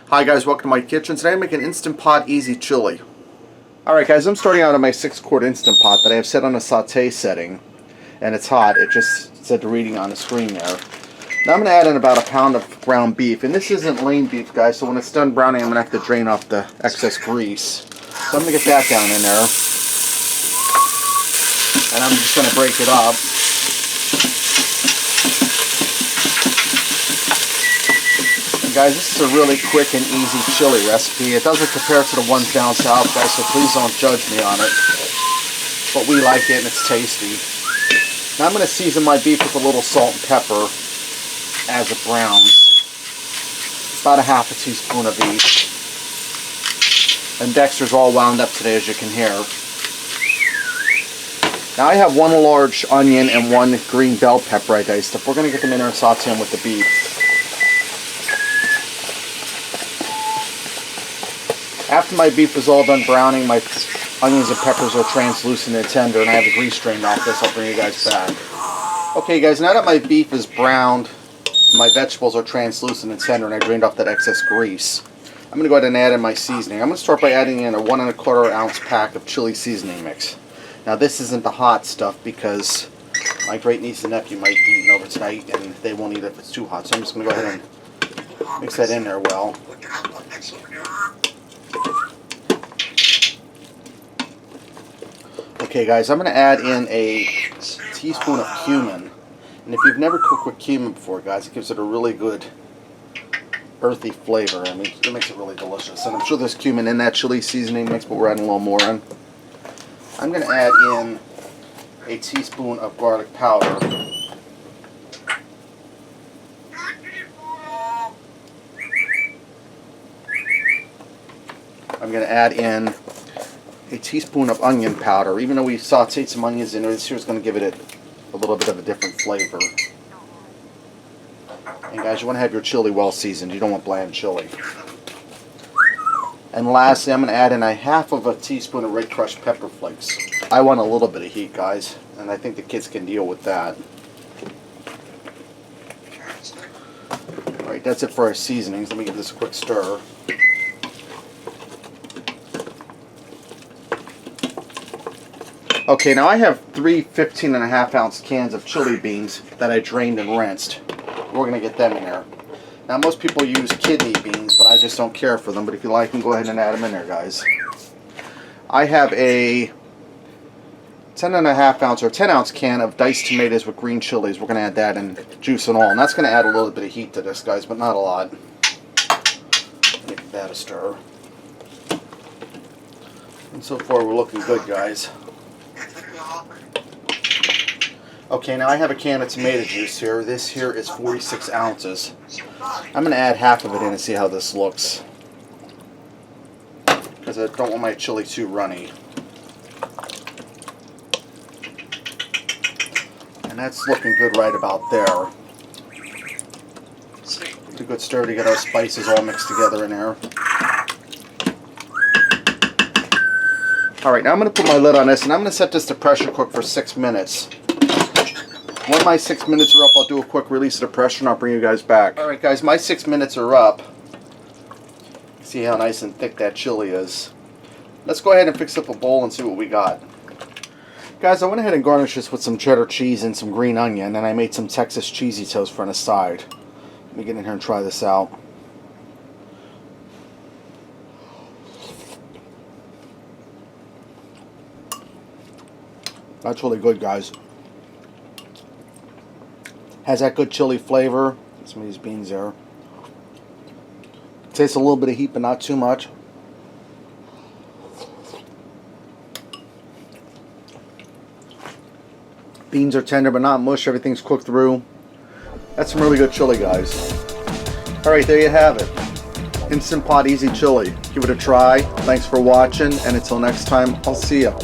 Hi guys, welcome to my kitchen. Today I'm making Instant Pot Easy Chili. Alright guys, I'm starting out on my 6-quart Instant Pot that I have set on a saute setting. And it's hot, it just said the reading on the screen there. Now I'm going to add in about a pound of ground beef. And this isn't lean beef guys, so when it's done browning I'm going to have to drain off the excess grease. So I'm going to get that down in there. And I'm just going to break it up. Guys, this is a really quick and easy chili recipe. It doesn't compare to the ones down south, guys, so please don't judge me on it. But we like it and it's tasty. Now I'm going to season my beef with a little salt and pepper as it browns. About a half a teaspoon of each. And Dexter's all wound up today, as you can hear. Now I have one large onion and one green bell pepper I diced up. We're going to get them in there and saute them with the beef. After my beef is all done browning, my onions and peppers are translucent and tender, and I have the grease drained off this. I'll bring you guys back. Okay guys, now that my beef is browned, my vegetables are translucent and tender, and I drained off that excess grease, I'm going to go ahead and add in my seasoning. I'm going to start by adding in a 1 1/4 ounce pack of chili seasoning mix. Now this isn't the hot stuff because my great niece and nephew might be eating over tonight, and they won't eat it if it's too hot, so I'm just going to go ahead and mix that in there well. Okay guys, I'm going to add in a teaspoon of cumin. And if you've never cooked with cumin before guys, it gives it a really good earthy flavor. I mean, it makes it really delicious. And I'm sure there's cumin in that chili seasoning mix, but we're adding a little more in. I'm going to add in a teaspoon of garlic powder. I'm going to add in a teaspoon of onion powder. Even though we sauteed some onions in there, this here is going to give it a little bit of a different flavor. And guys, you want to have your chili well seasoned. You don't want bland chili. And lastly, I'm going to add in a half of a teaspoon of red crushed pepper flakes. I want a little bit of heat, guys, and I think the kids can deal with that. Alright, that's it for our seasonings. Let me give this a quick stir. Okay, now I have 3 15.5-ounce cans of chili beans that I drained and rinsed. We're going to get them in there. Now most people use kidney beans, but I just don't care for them. But if you like them, go ahead and add them in there, guys. I have a 10.5-ounce or 10-ounce can of diced tomatoes with green chilies. We're going to add that in, juice and all. And that's going to add a little bit of heat to this, guys, but not a lot. Give that a stir. And so far we're looking good, guys. Okay, now I have a can of tomato juice here. This here is 46 ounces. I'm going to add half of it in and see how this looks, because I don't want my chili too runny. And that's looking good right about there. It's a good stir to get our spices all mixed together in there. Alright, now I'm going to put my lid on this, and I'm going to set this to pressure cook for 6 minutes. When my 6 minutes are up, I'll do a quick release of the pressure and I'll bring you guys back. Alright guys, my 6 minutes are up. See how nice and thick that chili is. Let's go ahead and fix up a bowl and see what we got. Guys, I went ahead and garnished this with some cheddar cheese and some green onion, and I made some Texas cheesy toast for an aside. Let me get in here and try this out. That's really good, guys. Has that good chili flavor. Some of these beans there. Tastes a little bit of heat, but not too much. Beans are tender, but not mush. Everything's cooked through. That's some really good chili, guys. Alright, there you have it. Instant Pot Easy Chili. Give it a try. Thanks for watching, and until next time, I'll see you.